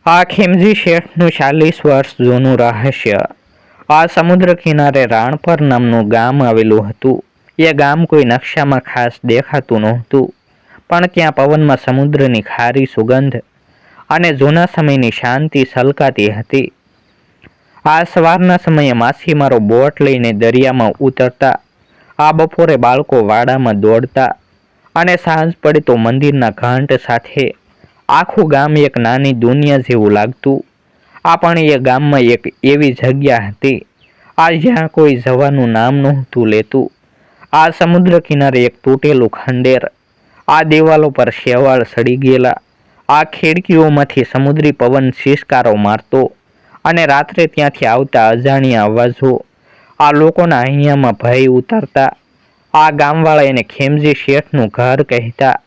આ ખીમજી શેઠનું 40 વર્ષ જૂનું રહસ્ય. આ સમુદ્ર કિનારે રાણપર નામનું ગામ આવેલું હતું. એ ગામ કોઈ નકશામાં ખાસ દેખાતું નહોતું, પણ ત્યાં પવનમાં સમુદ્રની ખારી સુગંધ અને જૂના સમયની શાંતિ છલકાતી હતી. આ સવારના સમયે માછીમારો બોટ લઈને દરિયામાં ઉતરતા, આ બપોરે બાળકો વાડામાં દોડતા, અને સાંજ પડે તો મંદિરના ઘંટ સાથે આખું ગામ એક નાની દુનિયા જેવું લાગતું. આ પણ એ ગામમાં એક એવી જગ્યા હતી આ જ્યાં કોઈ જવાનું નામ નહોતું લેતું. આ સમુદ્ર કિનારે એક તૂટેલું ખંડેર, આ દિવાલો પર શેવાળ સડી ગયેલા, આ ખિડકીઓમાંથી સમુદ્રી પવન શિસકારો મારતો, અને રાત્રે ત્યાંથી આવતા અજાણ્યા અવાજો આ લોકોના અહીંયામાં ભય ઉતારતા. આ ગામવાળા એને ખીમજી શેઠનું ઘર કહેતા.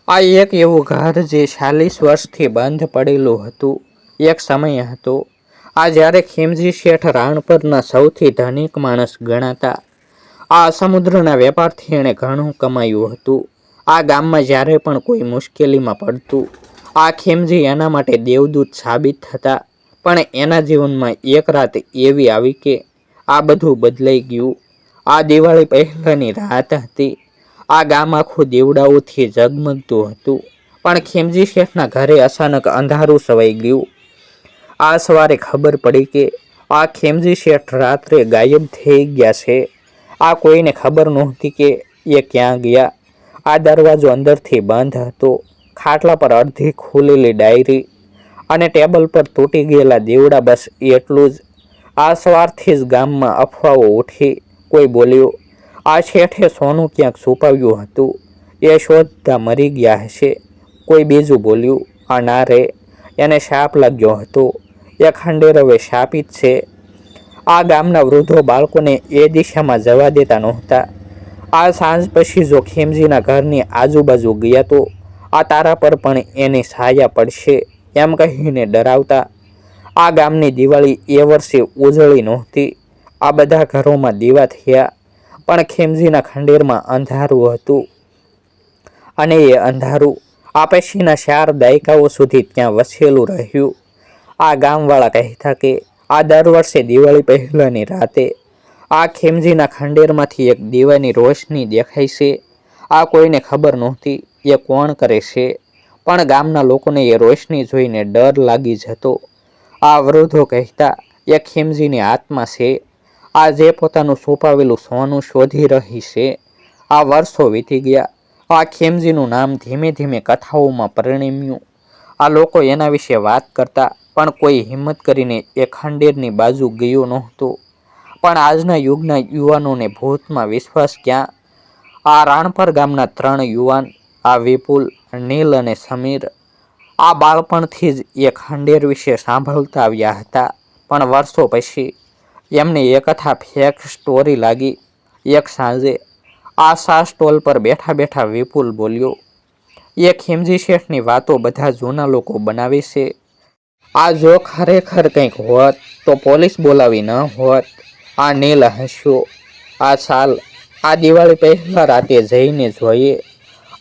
આ એક એવું ઘર જે 40 વર્ષથી બંધ પડેલું હતું. એક સમય હતો આ જ્યારે ખીમજી શેઠ રાણપરના સૌથી ધનિક માણસ ગણાતા. આ સમુદ્રના વેપારથી એણે ઘણું કમાયું હતું. આ ગામમાં જ્યારે પણ કોઈ મુશ્કેલીમાં પડતું, આ ખીમજી એના માટે દેવદૂત સાબિત થતા. પણ એના જીવનમાં એક રાત એવી આવી કે આ બધું બદલાઈ ગયું. આ દિવાળી પહેલાંની રાત હતી. આ ગામ આખું દીવડાઓથી ઝગમગતું હતું, પણ ખીમજી શેઠના ઘરે અચાનક અંધારું છવાઈ ગયું. આ સવારે ખબર પડી કે આ ખીમજી શેઠ રાત્રે ગાયબ થઈ ગયા છે. આ કોઈને ખબર નહોતી કે એ ક્યાં ગયા. આ દરવાજો અંદરથી બંધ હતો. ખાટલા પર અડધી ખુલેલી ડાયરી અને ટેબલ પર તૂટી ગયેલા દીવડા, બસ એટલું જ. આ સવારથી જ ગામમાં અફવાઓ ઉઠી. કોઈ બોલ્યું, આ શેઠે સોનું ક્યાંક છુપાવ્યું હતું, એ શોધતા મરી ગયા હશે. કોઈ બીજું બોલ્યું, આ ના રે, એને શાપ લાગ્યો હતો, એ ખંડેર હવે શાપિત છે. આ ગામના વૃદ્ધો બાળકોને એ દિશામાં જવા દેતા નહોતા. આ સાંજ પછી જો ખીમજીના ઘરની આજુબાજુ ગયા તો આ તારા પર પણ એની છાયા પડશે એમ કહીને ડરાવતા. આ ગામની દિવાળી એ વર્ષે ઉજળી નહોતી. આ બધા ઘરોમાં દીવા થયા, પણ ખીમજીના ખંડેરમાં અંધારું હતું. અને એ અંધારું આ પછીના 4 દાયકાઓ સુધી ત્યાં વસેલું રહ્યું. આ ગામવાળા કહેતા કે આ દર વર્ષે દિવાળી પહેલાંની રાતે આ ખીમજીના ખંડેરમાંથી એક દીવાની રોશની દેખાય છે. આ કોઈને ખબર નહોતી એ કોણ કરે છે, પણ ગામના લોકોને એ રોશની જોઈને ડર લાગી જતો. આ વૃદ્ધો કહેતા એ ખીમજીની આત્મા છે, આ જે પોતાનું છુપાવેલું સોનું શોધી રહી છે. આ વર્ષો વીતી ગયા. આ ખીમજીનું નામ ધીમે ધીમે કથાઓમાં પરિણમ્યું. આ લોકો એના વિશે વાત કરતા, પણ કોઈ હિંમત કરીને એ ખંડેરની બાજુ ગયું નહોતું. પણ આજના યુગના યુવાનોને ભૂતમાં વિશ્વાસ ક્યાં? આ રાણપર ગામના 3 યુવાન, આ વિપુલ, નીલ અને સમીર, આ બાળપણથી જ એ ખંડેર વિશે સાંભળતા આવ્યા હતા. પણ વર્ષો પછી એમને એ કથા ફેક સ્ટોરી લાગી. એક સાંજે આ શા સ્ટોલ પર બેઠા બેઠા વિપુલ બોલ્યો, એ ખીમજી શેઠની વાતો બધા જૂના લોકો બનાવે છે. આ જો ખરેખર કંઈક હોત તો પોલીસ બોલાવી ન હોત. આ નીલ હસ્યો. આ ચાલ, આ દિવાળી પહેલા રાતે જઈને જોઈએ.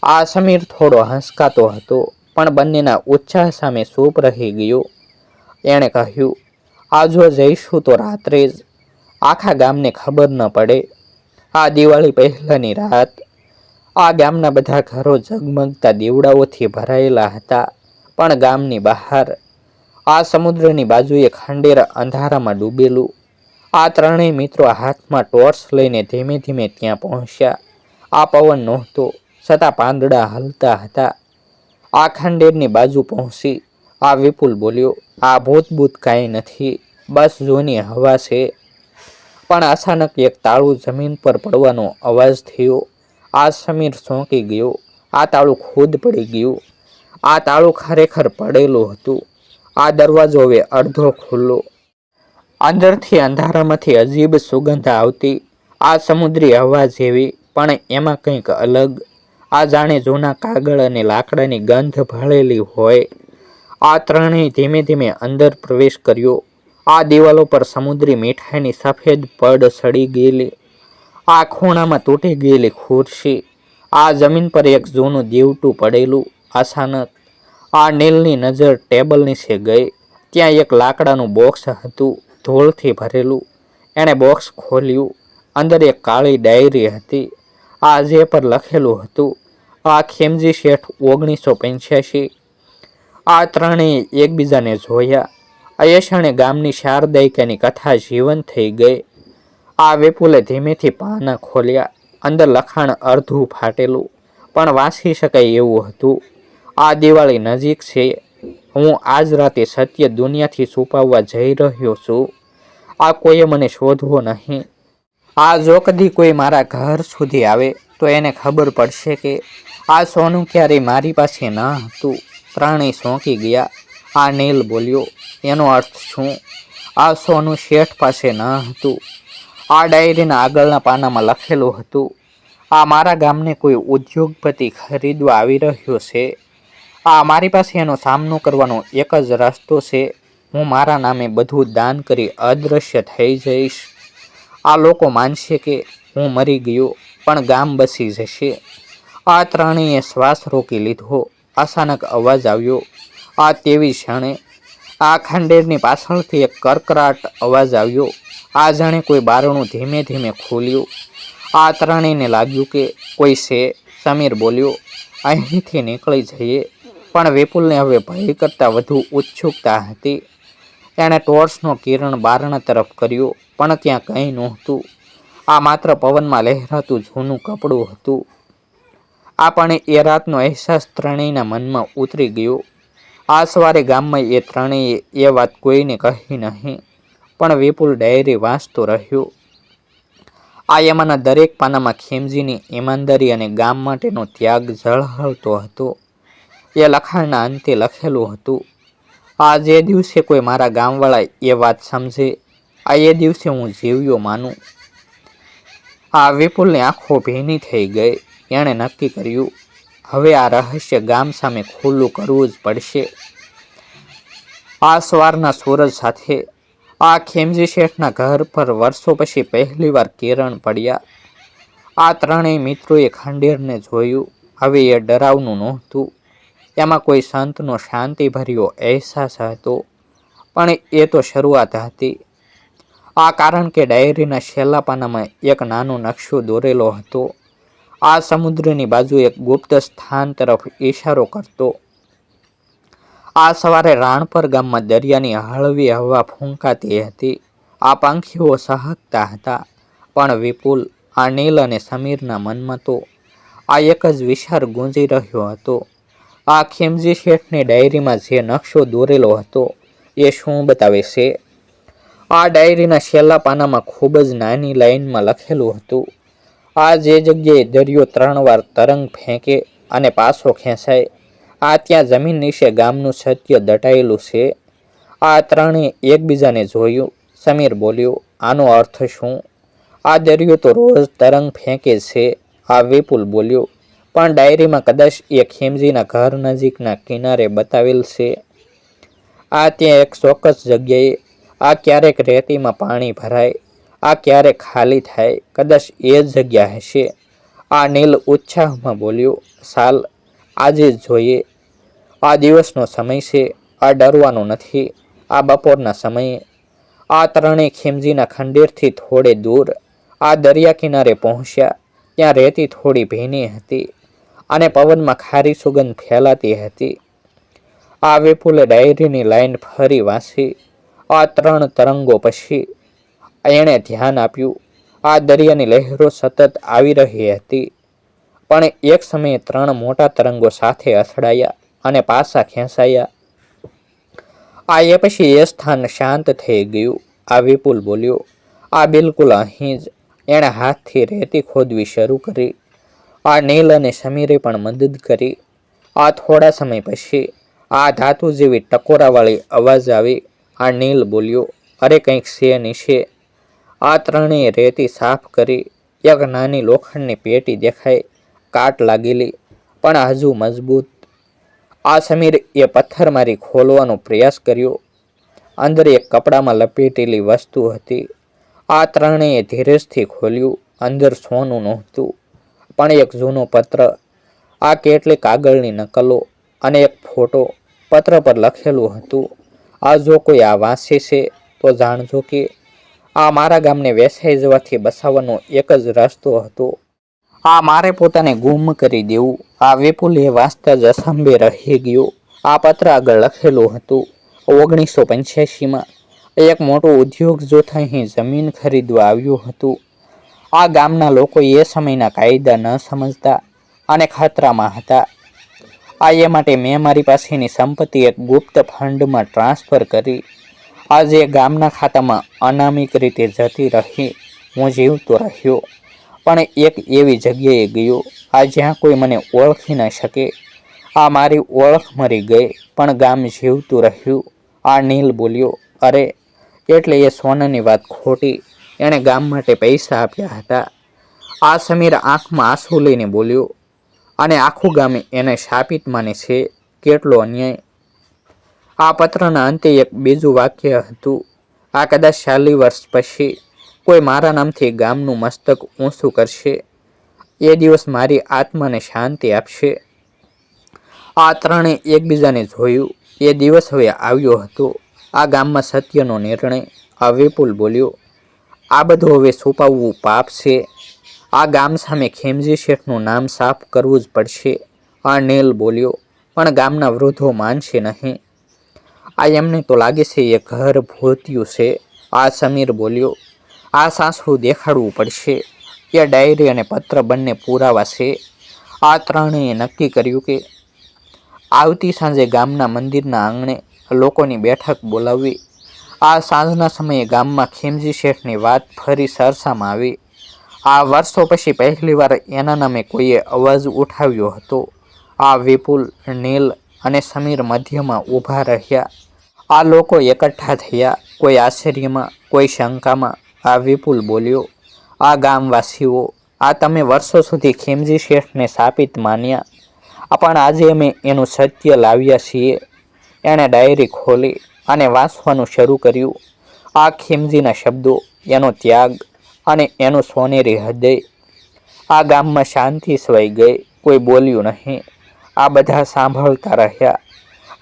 આ સમીર થોડો હંસકાતો હતો, પણ બંનેના ઉત્સાહ સામે ચૂપ રહી ગયો. એણે કહ્યું, આ જો જઈશું તો રાત્રે જ આખા ગામને ખબર ન પડે. આ દિવાળી પહેલાંની રાત આ ગામના બધા ઘરો ઝગમગતા દીવડાઓથી ભરાયેલા હતા. પણ ગામની બહાર આ સમુદ્રની બાજુએ ખંડેર અંધારામાં ડૂબેલું. આ 3 મિત્રો હાથમાં ટોર્ચ લઈને ધીમે ધીમે ત્યાં પહોંચ્યા. આ પવન નહોતો, છતાં પાંદડા હલતા હતા. આ ખંડેરની બાજુ પહોંચી આ વિપુલ બોલ્યો, આ ભૂત કાંઈ નથી, બસ જૂની હવા છે. પણ અચાનક એક તાળું જમીન પર પડવાનો અવાજ થયો. આ સમીર ચોંકી ગયો. આ તાળું ખુદ પડી ગયું. આ તાળું ખરેખર પડેલું હતું. આ દરવાજો હવે અડધો ખુલ્લો. અંદરથી અંધારામાંથી અજીબ સુગંધ આવતી. આ સમુદ્રી હવા જેવી, પણ એમાં કંઈક અલગ. આ જાણે જૂના કાગળ અને લાકડાની ગંધ ભળેલી હોય. આ 3 ધીમે ધીમે અંદર પ્રવેશ કર્યો. આ દિવાલો પર સમુદ્રી મીઠાઈની સફેદ પડ સડી ગયેલી. આ ખૂણામાં તૂટી ગયેલી ખુરશી. આ જમીન પર એક જૂનું દીવટું પડેલું. અચાનક આ નીલની નજર ટેબલ નીચે ગઈ. ત્યાં એક લાકડાનું બોક્સ હતું, ધૂળથી ભરેલું. એણે બોક્સ ખોલ્યું. અંદર એક કાળી ડાયરી હતી. આ જે પર લખેલું હતું, આ ખેમજી શેઠ 1985. આ ત્રણેય એકબીજાને જોયા. એ ક્ષણે ગામની 4 દાયકાની કથા જીવંત થઈ ગઈ. આ વિપુલે ધીમેથી પાના ખોલ્યા. અંદર લખાણ અડધું ફાટેલું પણ વાંચી શકાય એવું હતું. આ દિવાળી નજીક છે. હું આજ રાતે સત્ય દુનિયાથી છુપાવવા જઈ રહ્યો છું. આ કોઈએ મને શોધવો નહીં. આ જો કદી કોઈ મારા ઘર સુધી આવે તો એને ખબર પડશે કે આ સોનું ક્યારેય મારી પાસે ન હતું. ત્રણેય ચોંકી ગયા. આ નીલ બોલ્યો, એનો અર્થ શું? આ સોનું શેઠ પાસે ન હતું. આ ડાયરીના આગળના પાનામાં લખેલું હતું, આ મારા ગામને કોઈ ઉદ્યોગપતિ ખરીદવા આવી રહ્યો છે. આ મારી પાસે એનો સામનો કરવાનો એક જ રસ્તો છે. હું મારા નામે બધું દાન કરી અદૃશ્ય થઈ જઈશ. આ લોકો માનશે કે હું મરી ગયો, પણ ગામ બચી જશે. આ ત્રણેય શ્વાસ રોકી લીધો. અચાનક અવાજ આવ્યો. આ તેવી ક્ષણે આ ખંડેરની પાછળથી એક કરકરાટ અવાજ આવ્યો. આ જાણે કોઈ બારણું ધીમે ધીમે ખોલ્યું. આ ત્રણેયને લાગ્યું કે કોઈ છે. સમીર બોલ્યો, અહીંથી નીકળી જઈએ. પણ વિપુલને હવે ભય કરતાં વધુ ઉત્સુકતા હતી. એણે ટોર્ચનો કિરણ બારણા તરફ કર્યો, પણ ત્યાં કંઈ નહોતું. આ માત્ર પવનમાં લહેરાતું જૂનું કપડું હતું. આપણે એ રાતનો અહેસાસ ત્રણેયના મનમાં ઉતરી ગયો. આ સવારે ગામમાં એ ત્રણેય એ વાત કોઈને કહી નહીં, પણ વિપુલ ડાયરી વાંચતો રહ્યો. આ એમાંના દરેક પાનામાં ખેમજીની ઈમાનદારી અને ગામ માટેનો ત્યાગ ઝળહળતો હતો. એ લખાણના અંતે લખેલું હતું, આ જે દિવસે કોઈ મારા ગામવાળા એ વાત સમજે, આ એ દિવસે હું જીવ્યો માનું. આ વિપુલની આંખો ભીની થઈ ગઈ. એણે નક્કી કર્યું, હવે આ રહસ્ય ગામ સામે ખુલ્લું કરવું જ પડશે. આ સવારના સૂરજ સાથે આ ખેમજી શેઠના ઘર પર વર્ષો પછી પહેલીવાર કિરણ પડ્યા. આ ત્રણેય મિત્રોએ ખંડેરને જોયું. હવે એ ડરાવનું નહોતું. એમાં કોઈ સંતનો શાંતિભર્યો અહેસાસ હતો, પણ એ તો શરૂઆત હતી. આ કારણ કે ડાયરીના છેલ્લા પાનામાં એક નાનો નકશો દોરેલો હતો. આ સમુદ્રની બાજુ એક ગુપ્ત સ્થાન તરફ ઈશારો કરતો. આ સવારે રાણપર ગામમાં દરિયાની હળવી હવા ફૂંકાતી હતી. આ પંખીઓ સહકતા હતા. પણ વિપુલ, આ નીલ અને સમીરના મનમાં તો આ એક જ વિચાર ગુંજી રહ્યો હતો, આ ખેમજી શેઠની ડાયરીમાં જે નકશો દોરેલો હતો એ શું બતાવે છે? આ ડાયરીના છેલ્લા પાનામાં ખૂબ જ નાની લાઇનમાં લખેલું હતું, આ જે જગ્યાએ દરિયો 3 વાર તરંગ ફેંકે અને પાછો ખેંચાય, આ ત્યાં જમીન નીચે ગામનું સત્ય દટાયેલું છે. આ ત્રણેય એકબીજાને જોયું. સમીર બોલ્યો, આનો અર્થ શું? આ દરિયો તો રોજ તરંગ ફેંકે છે. આ વિપુલ બોલ્યો, પણ ડાયરીમાં કદાચ એ ખેમજીના ઘર નજીકના કિનારે બતાવેલ છે. આ ત્યાં એક ચોક્કસ જગ્યાએ, આ ક્યારેક રેતીમાં પાણી ભરાય, આ ક્યારેક ખાલી થાય, કદાચ એ જ જગ્યા હશે. આ નીલ ઉત્સાહમાં બોલ્યો, ચાલ આજે જ જોઈએ. આ દિવસનો સમય છે. આ ડરવાનો નથી. આ બપોરના સમયે આ ત્રણેય ખેમજીના ખંડેરથી થોડે દૂર આ દરિયા કિનારે પહોંચ્યા. ત્યાં રેતી થોડી ભીની હતી અને પવનમાં ખારી સુગંધ ફેલાતી હતી. આ વિપુલે ડાયરીની લાઈન ફરી વાંચી. આ 3 તરંગો પછી એણે ધ્યાન આપ્યું. આ દરિયાની લહેરો સતત આવી રહી હતી, પણ એક સમયે 3 મોટા તરંગો સાથે અથડાયા અને પાછા ખેંચાયા. આ એ પછી એ સ્થાન શાંત થઈ ગયું. આ વિપુલ બોલ્યો, આ બિલકુલ અહીં જ. એણે હાથથી રેતી ખોદવી શરૂ કરી. આ નીલ અને સમીરે પણ મદદ કરી. આ થોડા સમય પછી આ ધાતુ જેવી ટકોરાવાળી અવાજ આવી. આ નીલ બોલ્યો, અરે કંઈક છે નીચે. આ ત્રણેય રેતી સાફ કરી. એક નાની લોખંડની પેટી દેખાઈ, કાટ લાગેલી પણ હજુ મજબૂત. આ સમીર એ પથ્થર મારી ખોલવાનો પ્રયાસ કર્યો. અંદર એક કપડામાં લપેટેલી વસ્તુ હતી. આ ત્રણેય ધીરજથી ખોલ્યું. અંદર સોનું નહોતું, પણ એક જૂનો પત્ર, આ કેટલીક કાગળની નકલો અને એક ફોટો. પત્ર પર લખેલું હતું, આ જો કોઈ આ વાંચે છે તો જાણજો કે આ મારા ગામને વેસાઈ જવાથી બસાવવાનો એક જ રસ્તો હતો. આ મારે પોતાને ગુમ કરી દેવું. આ વિપુલ એ વાંચતા જ અસંભે રહી ગયો. આ પત્ર આગળ લખેલું હતું, 1985માં એક મોટો ઉદ્યોગ જોથ અહીં જમીન ખરીદવા આવ્યું હતું. આ ગામના લોકો એ સમયના કાયદા ન સમજતા અને ખતરામાં હતા. આ એ માટે મેં મારી પાસેની સંપત્તિ એક ગુપ્ત ફંડમાં ટ્રાન્સફર કરી. આજે ગામના ખાતામાં અનામિક રીતે જતી રહી. હું જીવતો રહ્યો, પણ એક એવી જગ્યાએ ગયો આ જ્યાં કોઈ મને ઓળખી ન શકે. આ મારી ઓળખ મરી ગઈ, પણ ગામ જીવતું રહ્યું. આ નીલ બોલ્યો, અરે એટલે એ સોનાની વાત ખોટી. એણે ગામ માટે પૈસા આપ્યા હતા. આ સમીર આંખમાં આંસુ લઈને બોલ્યો, અને આખું ગામ એને શાપિત માને છે. કેટલો અન્યાય. આ પત્રના અંતે એક બીજું વાક્ય હતું, આ કદાચ 40 વર્ષ પછી કોઈ મારા નામથી ગામનું મસ્તક ઊંચું કરશે. એ દિવસ મારી આત્માને શાંતિ આપશે. આ ત્રણે એકબીજાને જોયું. એ દિવસ હવે આવ્યો હતો. આ ગામમાં સત્યનો નિર્ણય. આ વિપુલ બોલ્યો, આ બધું હવે છુપાવવું પાપ છે. આ ગામ સામે ખીમજી શેઠનું નામ સાફ કરવું જ પડશે. આ નીલ બોલ્યો, પણ ગામના વૃદ્ધો માનશે નહીં. આ એમને તો લાગે છે એ ઘર ભૂત્યું છે. આ સમીર બોલ્યો, આ સાસુ દેખાડવું પડશે. એ ડાયરી અને પત્ર બંને પુરાવા છે. આ ત્રણેય નક્કી કર્યું કે આવતી સાંજે ગામના મંદિરના આંગણે લોકોની બેઠક બોલાવવી. આ સાંજના સમયે ગામમાં ખીમજી શેઠની વાત ફરી ચર્ચામાં આવી. આ વર્ષો પછી પહેલીવાર એના નામે કોઈએ અવાજ ઉઠાવ્યો હતો. આ વિપુલ, નીલ અને સમીર મધ્યમાં ઊભા રહ્યા. આ લોકો એકઠા થયા, કોઈ આશ્ચર્યમાં, કોઈ શંકામાં. આ વિપુલ બોલ્યો, આ ગામવાસીઓ, આ તમે વર્ષો સુધી ખીમજી શેઠને શાપિત માન્યા, પણ આજે અમે એનું સત્ય લાવ્યા છીએ. એણે ડાયરી ખોલી અને વાંચવાનું શરૂ કર્યું. આ ખીમજીના શબ્દો, એનો ત્યાગ અને એનું સોનેરી હૃદય. આ ગામમાં શાંતિ છવાઈ ગઈ. કોઈ બોલ્યું નહીં. આ બધા સાંભળતા રહ્યા.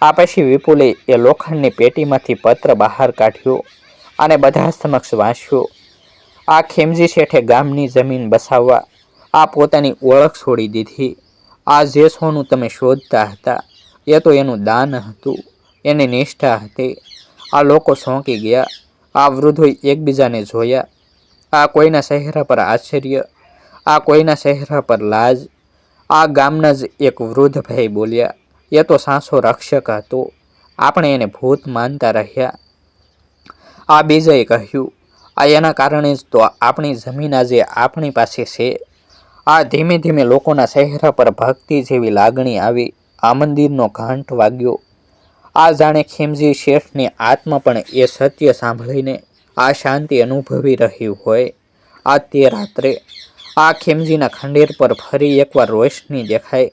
આ પછી વિપુલે એ લોખંડની પેટીમાંથી પત્ર બહાર કાઢ્યો અને બધા સમક્ષ વાંચ્યો. આ ખીમજી શેઠે ગામની જમીન બસાવવા આ પોતાની ઓળખ છોડી દીધી. આ જે સોનું તમે શોધતા હતા એ તો એનું દાન હતું, એની નિષ્ઠા હતી. આ લોકો ચોંકી ગયા. આ વૃદ્ધોએ એકબીજાને જોયા. આ કોઈના ચહેરા પર આશ્ચર્ય, આ કોઈના ચહેરા પર લાજ. આ ગામના જ એક વૃદ્ધ ભાઈ બોલ્યા, એ તો સાચો રક્ષક હતો, આપણે એને ભૂત માનતા રહ્યા. આ બીજાએ કહ્યું, આ એના કારણે જ તો આપણી જમીન આજે આપણી પાસે છે. આ ધીમે ધીમે લોકોના ચહેરા પર ભક્તિ જેવી લાગણી આવી. આ મંદિરનો ઘંટ વાગ્યો. આ જાણે ખીમજી શેઠની આત્મા પણ એ સત્ય સાંભળીને આ શાંતિ અનુભવી રહ્યું હોય. આ તે રાત્રે આ ખીમજીના ખંડેર પર ફરી એકવાર રોશની દેખાય,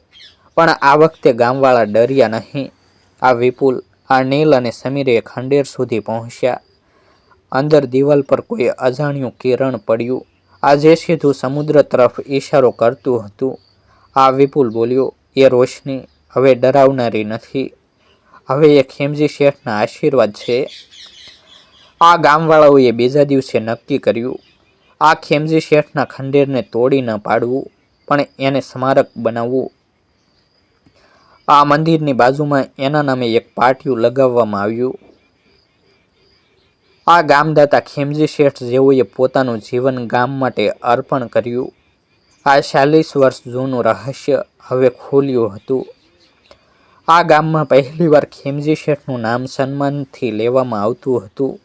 પણ આ વખતે ગામવાળા ડર્યા નહીં. આ વિપુલ, આ નીલ અને સમીરે ખંડેર સુધી પહોંચ્યા. અંદર દિવાલ પર કોઈ અજાણ્યું કિરણ પડ્યું. આ જે સીધું સમુદ્ર તરફ ઈશારો કરતું હતું. આ વિપુલ બોલ્યો, એ રોશની હવે ડરાવનારી નથી, હવે એ ખીમજી શેઠના આશીર્વાદ છે. આ ગામવાળાઓએ બીજા દિવસે નક્કી કર્યું, આ ખીમજી શેઠના ખંડેરને તોડી ન પાડવું, પણ એને સ્મારક બનાવવું. આ મંદિરની બાજુમાં એના નામે એક પાટિયું લગાવવામાં આવ્યું. આ ગામદાતા ખીમજી શેઠ જેઓએ પોતાનું જીવન ગામ માટે અર્પણ કર્યું. આ 40 વર્ષ જૂનું રહસ્ય હવે ખુલ્યું હતું. આ ગામમાં પહેલીવાર ખીમજી શેઠનું નામ સન્માનથી લેવામાં આવતું હતું.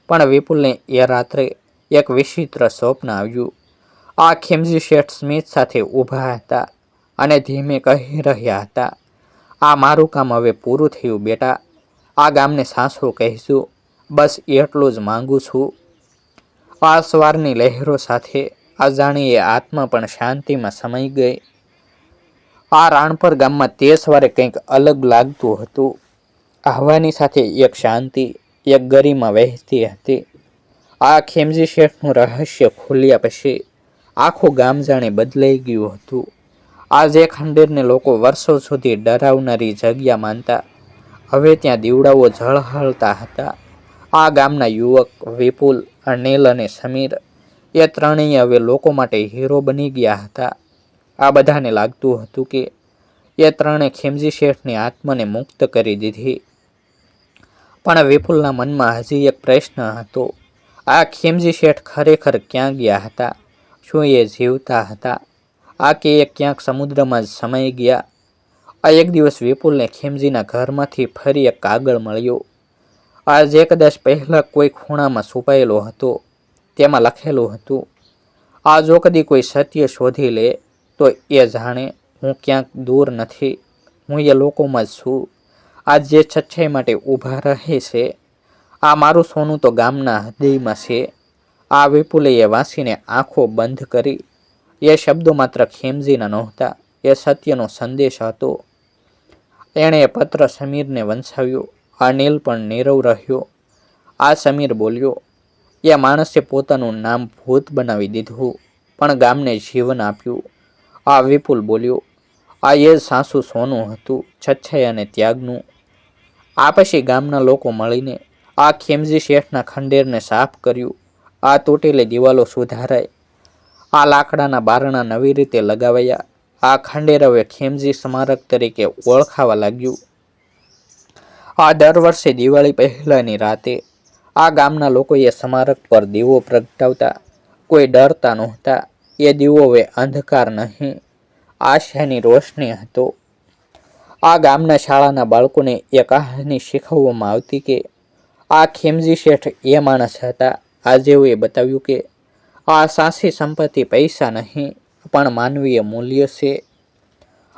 પણ વિપુલને એ રાત્રે એક વિચિત્ર સ્વપ્ન આવ્યું. આ ખીમજી શેઠ સ્મિત સાથે ઊભા હતા અને ધીમે કહી રહ્યા હતા, આ મારું કામ હવે પૂરું થયું બેટા. આ ગામને સાસુ કહેજો, બસ એટલું જ માંગુ છું. આ સવારની લહેરો સાથે અજાણીએ આત્મા પણ શાંતિમાં સમાઈ ગઈ. આ રાણપર ગામમાં તે સવારે કંઈક અલગ લાગતું હતું. હવાની સાથે એક શાંતિ, એક ગરિમા વહેતી હતી. આ ખીમજી શેઠનું રહસ્ય ખુલ્યા પછી આખું ગામ જાણે બદલાઈ ગયું હતું. આ જે ખંડેરને લોકો વર્ષો સુધી ડરાવનારી જગ્યા માનતા, હવે ત્યાં દીવડાઓ ઝળહળતા હતા. આ ગામના યુવક વિપુલ, અનિલ અને સમીર એ ત્રણેય હવે લોકો માટે હીરો બની ગયા હતા. આ બધાને લાગતું હતું કે એ ત્રણે ખીમજી શેઠની આત્માને મુક્ત કરી દીધી. પણ વિપુલના મનમાં હજી એક પ્રશ્ન હતો. આ ખીમજી શેઠ ખરેખર ક્યાં ગયા હતા? શું એ જીવતા હતા? આ કે એ ક્યાંક સમુદ્રમાં જ સમાઈ ગયા? આ એક દિવસ વિપુલને ખીમજીના ઘરમાંથી ફરી એક કાગળ મળ્યો. આ જે કદાચ પહેલા કોઈ ખૂણામાં છુપાયેલો હતો. તેમાં લખેલું હતું, આ જો કદી કોઈ સત્ય શોધી લે તો એ જાણે હું ક્યાંક દૂર નથી, હું એ લોકોમાં જ છું. આ જે સચ્ચાઈ માટે ઊભા રહે છે. આ મારું સોનું તો ગામના હૃદયમાં છે. આ વિપુલે એ વાંચીને આંખો બંધ કરી. એ શબ્દો માત્ર ખીમજીના નહોતા, એ સત્યનો સંદેશ હતો. એણે એ પત્ર સમીરને વંચાવ્યો. અનિલ પણ નીરવ રહ્યો. આ સમીર બોલ્યો, એ માણસે પોતાનું નામ ભૂત બનાવી દીધું, પણ ગામને જીવન આપ્યું. આ વિપુલ બોલ્યો, આ એ જ સાચું સોનું હતું, સચ્ચાઈ અને ત્યાગનું. આ પછી ગામના લોકો મળીને આ ખીમજી શેઠના ખંડેરને સાફ કર્યું. આ તૂટેલી દિવાલો સુધારાઈ. આ લાકડાના બારણા નવી રીતે લગાવાયા. આ ખંડેર હવે ખીમજી સ્મારક તરીકે ઓળખાવા લાગ્યું. આ દર વર્ષે દિવાળી પહેલાની રાતે આ ગામના લોકોએ સ્મારક પર દીવો પ્રગટાવતા. કોઈ ડરતા નહોતા. એ દીવો હવે અંધકાર નહીં, આશાની રોશની હતો. આ ગામના શાળાના બાળકોને એ કહાની શીખવવામાં આવતી કે આ ખીમજી શેઠ એ માણસ હતા. આજેઓએ બતાવ્યું કે આ સાચી સંપત્તિ પૈસા નહીં, પણ માનવીય મૂલ્ય છે.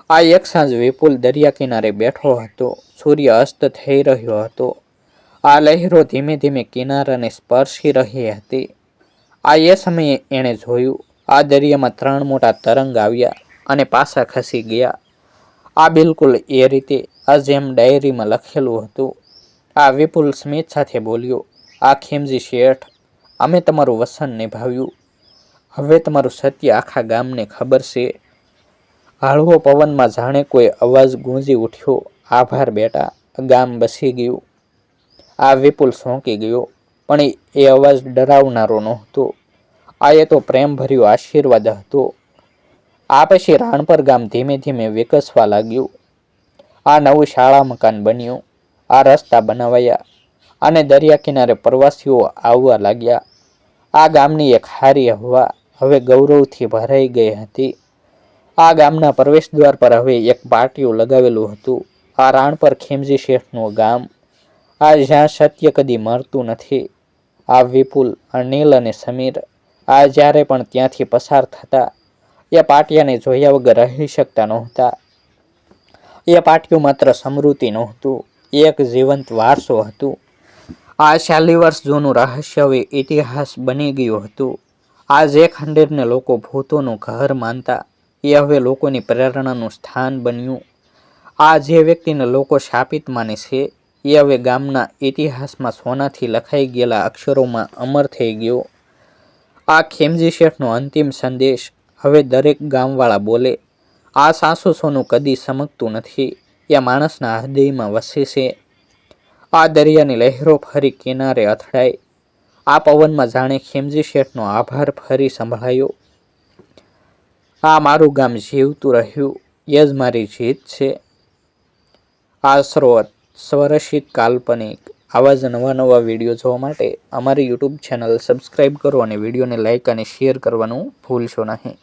આ એક સાંજ વિપુલ દરિયા કિનારે બેઠો હતો. સૂર્ય અસ્ત થઈ રહ્યો હતો. આ લહેરો ધીમે ધીમે કિનારાને સ્પર્શી રહી હતી. આ એ સમયે એણે જોયું, આ દરિયામાં 3 મોટા તરંગ આવ્યા અને પાછા ખસી ગયા. આ બિલકુલ એ રીતે આ જેમ ડાયરીમાં લખેલું હતું. આ વિપુલ સ્મિત સાથે બોલ્યો, આ ખીમજી શેઠ, અમે તમારું વચન નિભાવ્યું. હવે તમારું સત્ય આખા ગામને ખબર છે. હળવો પવનમાં જાણે કોઈ અવાજ ગૂંજી ઉઠ્યો, આભાર બેટા, ગામ બસી ગયું. આ વિપુલ ચોંકી ગયો, પણ એ અવાજ ડરાવનારો નહોતો. આ એ તો પ્રેમભર્યો આશીર્વાદ હતો. આ પછી રાણપર ગામ ધીમે ધીમે વિકસવા લાગ્યું. આ નવું શાળા મકાન બન્યું. આ રસ્તા બનાવાયા અને દરિયા કિનારે પ્રવાસીઓ આવવા લાગ્યા. આ ગામની એક હારી હવા હવે ગૌરવથી ભરાઈ ગઈ હતી. આ ગામના પ્રવેશદ્વાર પર હવે એક પાટિયું લગાવેલું હતું. આ રાણપર ખીમજી શેઠનું ગામ, આ જ્યાં સત્ય કદી મરતું નથી. આ વિપુલ, અનિલ અને સમીર આ જ્યારે પણ ત્યાંથી પસાર થતા, એ પાટિયાને જોયા વગર રહી શકતા નહોતા. એ પાટિયું માત્ર સ્મૃતિ નહોતું, એક જીવંત વારસો હતું. આ 40 વર્ષ જૂનું રહસ્ય હવે ઇતિહાસ બની ગયું હતું. આ જે ખંડેરને લોકો ભૂતોનું ઘર માનતા, એ હવે લોકોની પ્રેરણાનું સ્થાન બન્યું. આ જે વ્યક્તિને લોકો શાપિત માને છે, એ હવે ગામના ઇતિહાસમાં સોનાથી લખાઈ ગયેલા અક્ષરોમાં અમર થઈ ગયો. આ ખીમજી શેઠનો અંતિમ સંદેશ હવે દરેક ગામવાળા બોલે, આ સાચું સોનું કદી ચમકતું નથી, એ માણસના હૃદયમાં વસે છે. આ દરિયાની લહેરો ફરી કિનારે અથડાઈ. આ પવનમાં જાણે ખીમજી શેઠનો આભાર ફરી સંભળાયો. આ મારું ગામ જીવતું રહ્યું, એ જ મારી જીત છે. આ સ્રોત સ્વરચિત કાલ્પનિક. આવા જ નવા વિડીયો જોવા માટે અમારી યુટ્યુબ ચેનલ સબસ્ક્રાઈબ કરો અને વિડીયોને લાઇક અને શેર કરવાનું ભૂલશો નહીં.